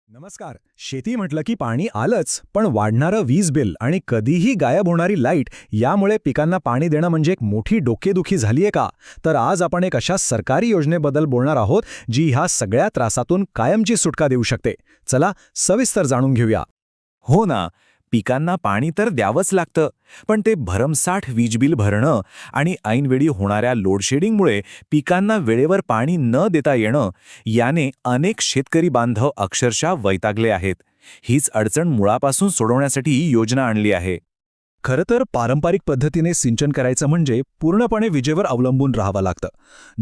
नमस्कार. शेती म्हटलं की पाणी आलंच, पण वाढणारं वीज बिल आणि कधीही गायब होणारी लाईट यामुळे पिकांना पाणी देणं म्हणजे एक मोठी डोकेदुखी झालीये का? तर आज आपण एक अशा सरकारी योजनेबद्दल बोलणार आहोत जी ह्या सगळ्या त्रासातून कायमची सुटका देऊ शकते. चला सविस्तर जाणून घेऊया. हो ना, पिकांना पाणी तर द्यावंच लागतं, पण ते भरमसाठ वीज बिल भरणं आणि ऐनवेळी होणाऱ्या लोडशेडिंगमुळे पिकांना वेळेवर पाणी न देता येणं, याने अनेक शेतकरी बांधव अक्षरशः वैतागले आहेत. हीच अडचण मुळापासून सोडवण्यासाठी ही योजना आणली आहे. खरं तर पारंपरिक पद्धतीने सिंचन करायचं म्हणजे पूर्णपणे विजेवर अवलंबून राहावं लागतं.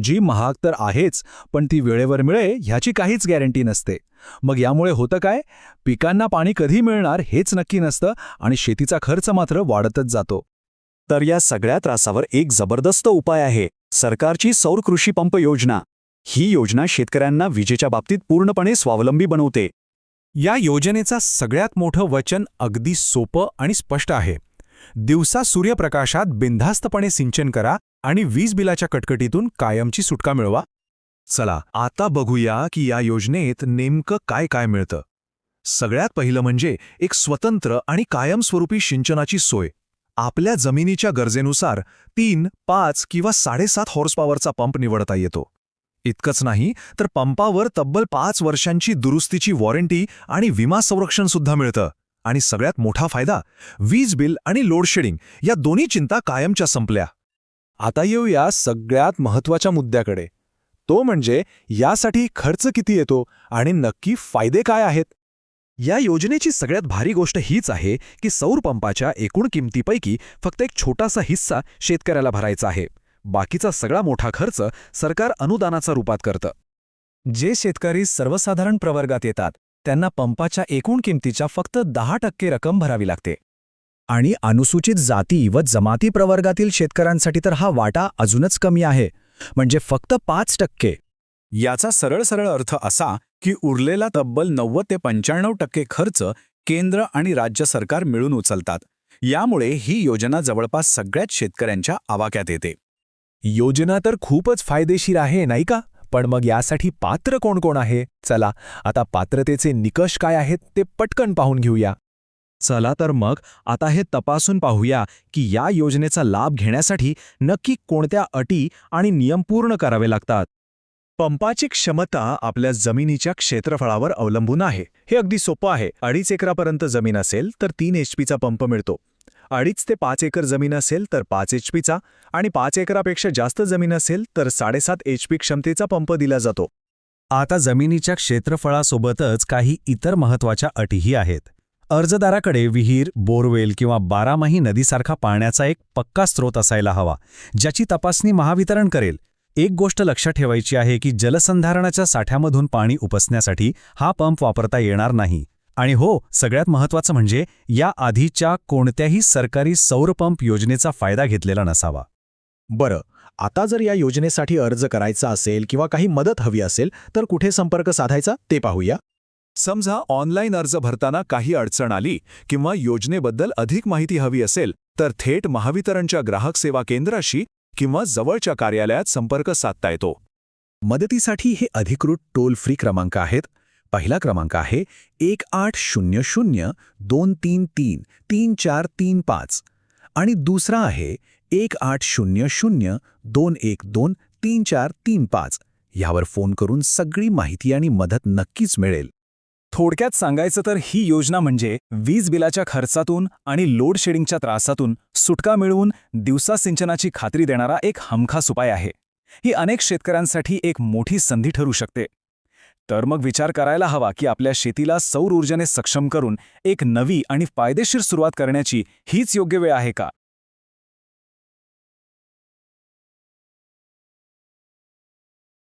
जी महाग तर आहेच, पण ती वेळेवर मिळेल ह्याची काहीच गॅरंटी नसते. मग यामुळे होतं काय? पिकांना पाणी कधी मिळणार हेच नक्की नसतं आणि शेतीचा खर्च मात्र वाढतच जातो. तर या सगळ्या त्रासावर एक जबरदस्त उपाय आहे, सरकारची सौर कृषी पंप योजना. ही योजना शेतकऱ्यांना विजेच्या बाबतीत पूर्णपणे स्वावलंबी बनवते. या योजनेचा सगळ्यात मोठं वचन अगदी सोपं आणि स्पष्ट आहे. दिवसा सूर्यप्रकाशात बिनधास्तपणे सिंचन करा आणि वीज बिलाच्या कटकटीतून कायमची सुटका मिळवा. चला आता बघूया की या योजनेत नेमकं काय काय मिळतं. सगळ्यात पहिलं म्हणजे एक स्वतंत्र आणि कायमस्वरूपी सिंचनाची सोय. आपल्या जमिनीच्या गरजेनुसार 3, 5 किंवा 7.5 हॉर्स पॉवरचा पंप निवडता येतो. इतकंच नाही तर पंपावर तब्बल 5 वर्षांची दुरुस्तीची वॉरंटी आणि विमा संरक्षण सुद्धा मिळतं. आणि सगळ्यात मोठा फायदा, वीज बिल आणि लोडशेडिंग या दोन्ही चिंता कायमच्या संपल्या. आता येऊया सगळ्यात महत्त्वाच्या मुद्द्याकडे. तो म्हणजे यासाठी खर्च किती येतो आणि नक्की फायदे काय आहेत. या योजनेची सगळ्यात भारी गोष्ट हीच आहे की सौर पंपाच्या एकूण किमतीपैकी फक्त एक छोटासा हिस्सा शेतकऱ्याला भरायचा आहे. बाकीचा सगळा मोठा खर्च सरकार अनुदानाच्या रूपात करतं. जे शेतकरी सर्वसाधारण प्रवर्गात येतात त्यांना पंपाच्या एकूण किमतीच्या फक्त 10% रक्कम भरावी लागते. आणि अनुसूचित जाती व जमाती प्रवर्गातील शेतकऱ्यांसाठी तर हा वाटा अजूनच कमी आहे, म्हणजे फक्त 5%. याचा सरळ अर्थ असा की उरलेला तब्बल 90 ते 95% खर्च केंद्र आणि राज्य सरकार मिळून उचलतात. यामुळे ही योजना जवळपास सगळ्याच शेतकऱ्यांच्या आवाक्यात येते. योजना तर खूपच फायदेशीर आहे, नाही का? पण मग यासाठी पात्र कोण कोण आहे? चला आता पात्रतेचे निकष काय आहेत ते पटकन पाहून घेऊया. चला तर मग आता हे तपासून पाहूया की या योजनेचा लाभ घेण्यासाठी नक्की कोणत्या अटी आणि नियम पूर्ण करावे लागतात. पंपाची क्षमता आपल्या जमिनीच्या क्षेत्रफळावर अवलंबून आहे. हे अगदी सोपं आहे. 2.5 एकरापर्यंत जमीन असेल तर 3 HP पंप मिळतो. 2.5 ते 5 एकर जमीन असेल तर 5 HP आणि 5 एकरापेक्षा जास्त जमीन असेल तर 7.5 HP क्षमतेचा पंप दिला जातो. आता जमिनीच्या क्षेत्रफळासोबतच काही इतर महत्त्वाच्या अटीही आहेत. अर्जदाराकडे विहीर, बोरवेल किंवा बारामाही नदीसारखा पाण्याचा एक पक्का स्रोत असायला हवा, ज्याची तपासणी महावितरण करेल. एक गोष्ट लक्षात ठेवायची आहे की जलसंधारणाच्या साठ्यामधून पाणी उपसण्यासाठी हा पंप वापरता येणार नाही. आणि हो, सगळ्यात महत्त्वाचं म्हणजे या आधीच्या कोणत्याही सरकारी सौर पंप योजनेचा फायदा घेतलेला नसावा. बरं, आता जर या योजनेसाठी अर्ज करायचा असेल किंवा काही मदत हवी असेल तर कुठे संपर्क साधायचा ते पाहूया. समजा ऑनलाईन अर्ज भरताना काही अडचण आली किंवा योजनेबद्दल अधिक माहिती हवी असेल तर थेट महावितरणच्या ग्राहक सेवा केंद्राशी किंवा जवळच्या कार्यालयात संपर्क साधता येतो. मदतीसाठी हे अधिकृत टोल फ्री क्रमांक आहेत. पहिला क्रमांक आहे 1800-233-3435 आणि दुसरा आहे 1800-212-3435. यावर फोन करून सगळी माहिती आणि मदत नक्कीच मिळेल. थोडक्यात सांगायचं तर ही योजना म्हणजे वीज बिलाच्या खर्चातून आणि लोडशेडिंगच्या त्रासातून सुटका मिळवून दिवसा सिंचनाची खात्री देणारा एक हमखास उपाय आहे. ही अनेक शेतकऱ्यांसाठी एक मोठी संधी ठरू शकते. तर मग विचार करायला हवा की आपल्या शेतीला सौर ऊर्जेने सक्षम करून एक नवी आणि फायदेशीर सुरुवात करण्याची हीच योग्य वेळ आहे का?